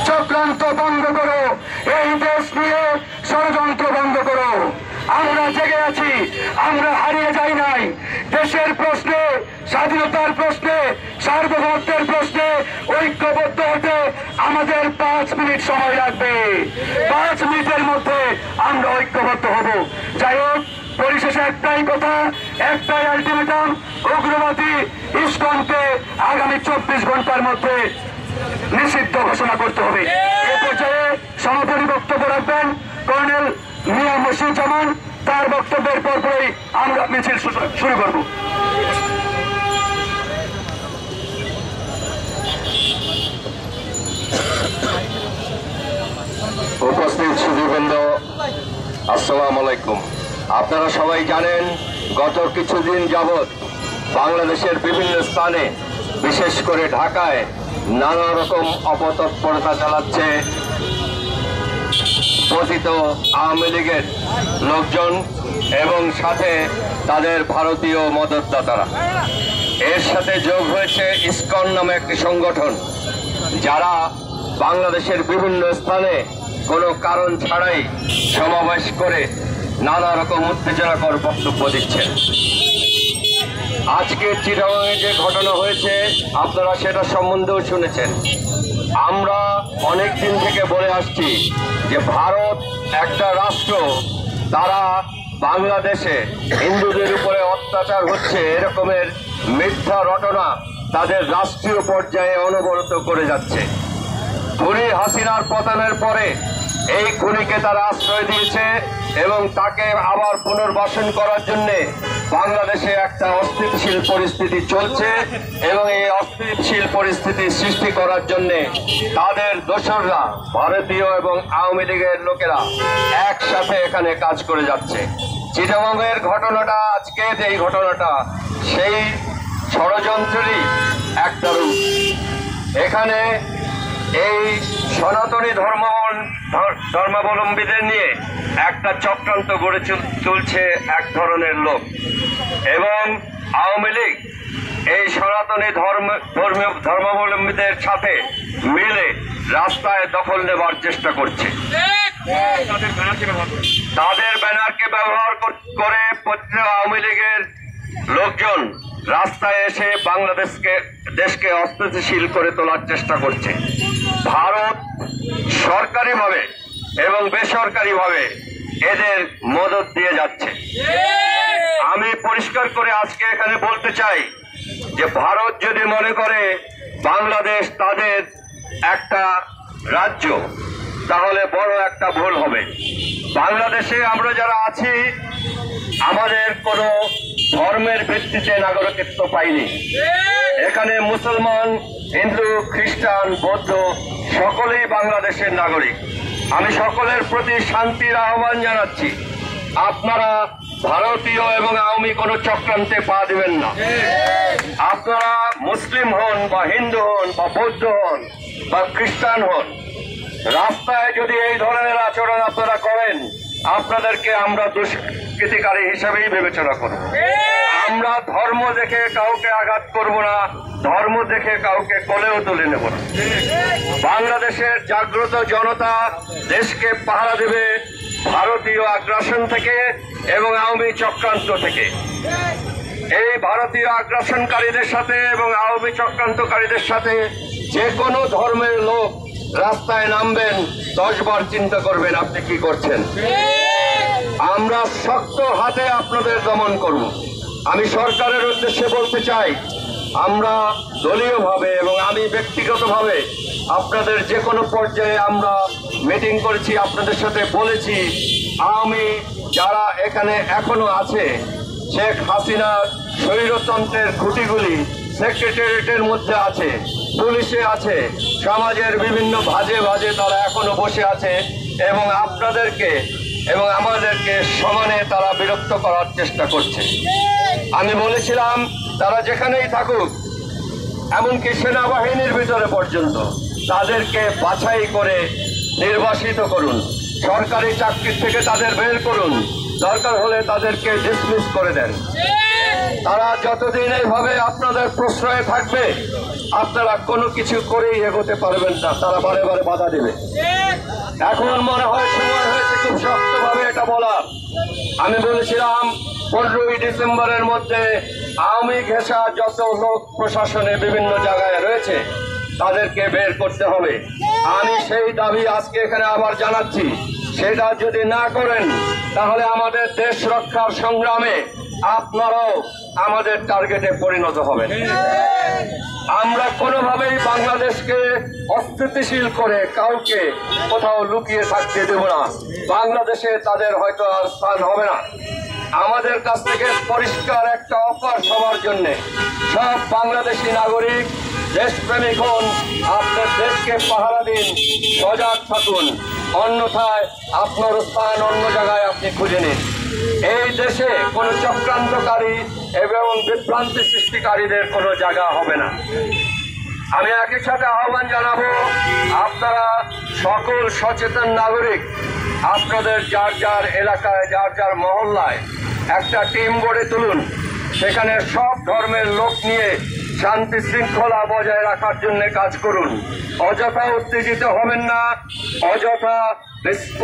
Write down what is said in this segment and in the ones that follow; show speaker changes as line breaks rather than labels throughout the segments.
চক্রান্ত বন্ধ করো, এই দেশ নিয়ে ষড়যন্ত্র বন্ধ করো। আমরা জেগে আছি, আমরা হারিয়ে যাই নাই। দেশের প্রশ্নে, স্বাধীনতার প্রশ্নে, সার্বভৌমত্বের প্রশ্নে ঐক্যবদ্ধ হতে আমাদের 5 মিনিট সময় লাগবে। 5 মিনিটের মধ্যে আমরা ঐক্যবদ্ধ হব। যাই হোক, পরিশেষে একটাই কথা, একটাই আলটিমেটাম, উগ্রবাদী ইসকনকে আগামী 24 ঘন্টার মধ্যে নিষিদ্ধ ঘোষণা করতে হবে। এ পর্যায়ে সমাপনী বক্তব্য রাখবেন কর্নেল মিয়া মশিউজ্জামান। তার বক্তব্যের পরপরই আমরা মিছিল শুরু করব।
উপস্থিত সুধীবৃন্দ, আসসালামু আলাইকুম। আপনারা সবাই জানেন, গত কিছুদিন যাবৎ বাংলাদেশের বিভিন্ন স্থানে, বিশেষ করে ঢাকায় নানা রকম অপতৎপরতা চালাচ্ছে পতিত আওয়ামী লীগের লোকজন এবং সাথে তাদের ভারতীয় মদতদাতারা। এর সাথে যোগ হয়েছে ইসকন নামে একটি সংগঠন, যারা বাংলাদেশের বিভিন্ন স্থানে কোনো কারণ ছাড়াই সমাবেশ করে নানা রকম উত্তেজনাকর বক্তব্য দিচ্ছেন। আজকে চিটাগাংয়ে যে ঘটনা হয়েছে আপনারা সেটা সম্বন্ধেও শুনেছেন। আমরা অনেক দিন থেকে বলে আসছি যে ভারত একটা রাষ্ট্র, তারা বাংলাদেশে হিন্দুদের উপরে অত্যাচার হচ্ছে এরকমের মিথ্যা রটনা তাদের রাষ্ট্রীয় পর্যায়ে অনবরত করে যাচ্ছে। খুনি হাসিনার পতনের পরে এই খুনিকে তারা আশ্রয় দিয়েছে এবং তাকে আবার পুনর্বাসন করার জন্য বাংলাদেশে একটা অস্থিতিশীল পরিস্থিতি চলছে এবং এই অস্থিতিশীল পরিস্থিতি সৃষ্টি করার জন্য তাদের দোসররা, ভারতীয় এবং আওয়ামী লীগের লোকেরা একসাথে এখানে কাজ করে যাচ্ছে। চিটাগাংয়ের ঘটনাটা, আজকের এই ঘটনাটা সেই ষড়যন্ত্রেরই একটা রূপ। এখানে এই সনাতনী ধর্মাবলম্বীদের নিয়ে একটা চক্রান্ত গড়ে তুলছে এক ধরনের লোক, এবং আওয়ামী লীগ এই সনাতনী ধর্মাবলম্বীদের সাথে মিলে রাস্তায় দখল নেবার চেষ্টা করছে। তাদের ব্যানারকে ব্যবহার করে আওয়ামী লীগের লোকজন রাস্তায় এসে দেশকে অস্থিতিশীল করে তোলার চেষ্টা করছে। ভারত সরকারিভাবে এবং বেসরকারিভাবে এদের মদত দিয়ে যাচ্ছে। আমি পরিষ্কার করে আজকে এখানে বলতে চাই যে ভারত যদি মনে করে বাংলাদেশ তাদের একটা রাজ্য, তাহলে বড় একটা ভুল হবে। বাংলাদেশে আমরা যারা আছি, আমাদের কোনো ধর্মের ভিত্তিতে নাগরিকত্ব পাইনি। এখানে মুসলমান, হিন্দু, খ্রিস্টান, বৌদ্ধ সকলেই বাংলাদেশের নাগরিক। আমি সকলের প্রতি শান্তির আহ্বান জানাচ্ছি, আপনারা ভারতীয় এবং আওয়ামী কোনো চক্রান্তে পা দিবেন না। আপনারা মুসলিম হন বা হিন্দু হন বা বৌদ্ধ হন বা খ্রিস্টান হন, রাস্তায় যদি এই ধরনের আচরণ আপনারা করেন, আপনাদেরকে আমরা দুষ্কৃতিকারী হিসেবেই বিবেচনা করব। আমরা ধর্ম দেখে কাউকে আঘাত করব না, ধর্ম দেখে কাউকে কোলেও তুলে নেব না। বাংলাদেশের জাগ্রত জনতা দেশকে পাহারা দেবে ভারতীয় আগ্রাসন থেকে এবং আওয়ামী চক্রান্ত থেকে। এই ভারতীয় আগ্রাসনকারীদের সাথে এবং আওয়ামী চক্রান্তকারীদের সাথে যে কোনো ধর্মের লোক রাস্তায় নামবেন, 10 বার চিন্তা করবেন আপনি কি করছেন। আমরা শক্ত হাতে আপনাদের দমন করব। আমি সরকারের উদ্দেশ্যে বলতে চাই, আমরা দলীয়ভাবে এবং আমি ব্যক্তিগতভাবে আপনাদের যে কোনো পর্যায়ে আমরা মিটিং করেছি, আপনাদের সাথে বলেছি, আওয়ামী যারা এখানে এখনো আছে, শেখ হাসিনার স্বৈরতন্ত্রের খুঁটিগুলি সেক্রেটারিয়েটের মধ্যে আছে, পুলিশে আছে, সমাজের বিভিন্ন ভাজে ভাজে তারা এখনো বসে আছে এবং আপনাদেরকে এবং আমাদেরকে সমানে তারা বিরক্ত করার চেষ্টা করছে। আমি বলেছিলাম তারা যেখানেই থাকুক, এমনকি সেনাবাহিনীর ভিতরে পর্যন্ত, তাদেরকে বাছাই করে নির্বাসিত করুন, সরকারি চাকরি থেকে তাদের বের করুন, দরকার হলে তাদেরকে ডিসমিস করে দেন। তারা যতদিন এইভাবে আপনাদের প্রশ্রয়ে থাকবে, আপনারা কোনো কিছু করেই এগোতে পারবেন না, তারা বারে বারে বাধা দেবে। এখন মনে হয় সময় হয়েছে খুব শক্তভাবে এটা বলার। আমি বলেছিলাম 15ই ডিসেম্বরের মধ্যে আওয়ামী ঘেঁষা যত লোক প্রশাসনে বিভিন্ন জায়গায় রয়েছে তাদেরকে বের করতে হবে। আমি সেই দাবি আজকে এখানে আবার জানাচ্ছি। সেটা যদি না করেন তাহলে আমাদের দেশ রক্ষার সংগ্রামে আপনারাও আমাদের টার্গেটে পরিণত হবেন। আমরা কোনোভাবেই বাংলাদেশকে অস্থিতিশীল করে কাউকে কোথাও লুকিয়ে থাকতে দেব না। বাংলাদেশে তাদের হয়তো আর স্থান হবে না। আমাদের কাছ থেকে পরিষ্কার একটা অফার সবার জন্য, সব বাংলাদেশি নাগরিক দেশপ্রেমিক হন, আপনার দেশকে পাহারা দিন, সজাগ থাকুন, অন্যথায় আপনার স্থান অন্য জায়গায় আপনি খুঁজে নিন। এই দেশে কোনো চক্রান্তকারী এবং বিভ্রান্তি সৃষ্টিকারীদের কোনো জায়গা হবে না। আমি একই সাথে আহ্বান জানাবো, আপনারা সকল সচেতন নাগরিক আপনাদের যার যার এলাকায় যার যার মহল্লায় একটা টিম গড়ে তুলুন। সেখানে সব ধর্মের লোক নিয়ে শান্তি শৃঙ্খলা বজায় রাখার জন্য কাজ করুন। অযথা উত্তেজিত হবেন না, অযথা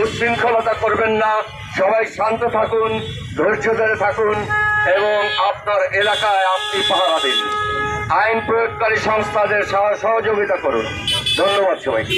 উচ্ছৃঙ্খলতা করবেন না। সবাই শান্ত থাকুন, ধৈর্য ধরে থাকুন এবং আপনার এলাকায় আপনি পাহারা দিন। আইন প্রয়োগকারী সংস্থাদের সহযোগিতা করুন। ধন্যবাদ সবাইকে।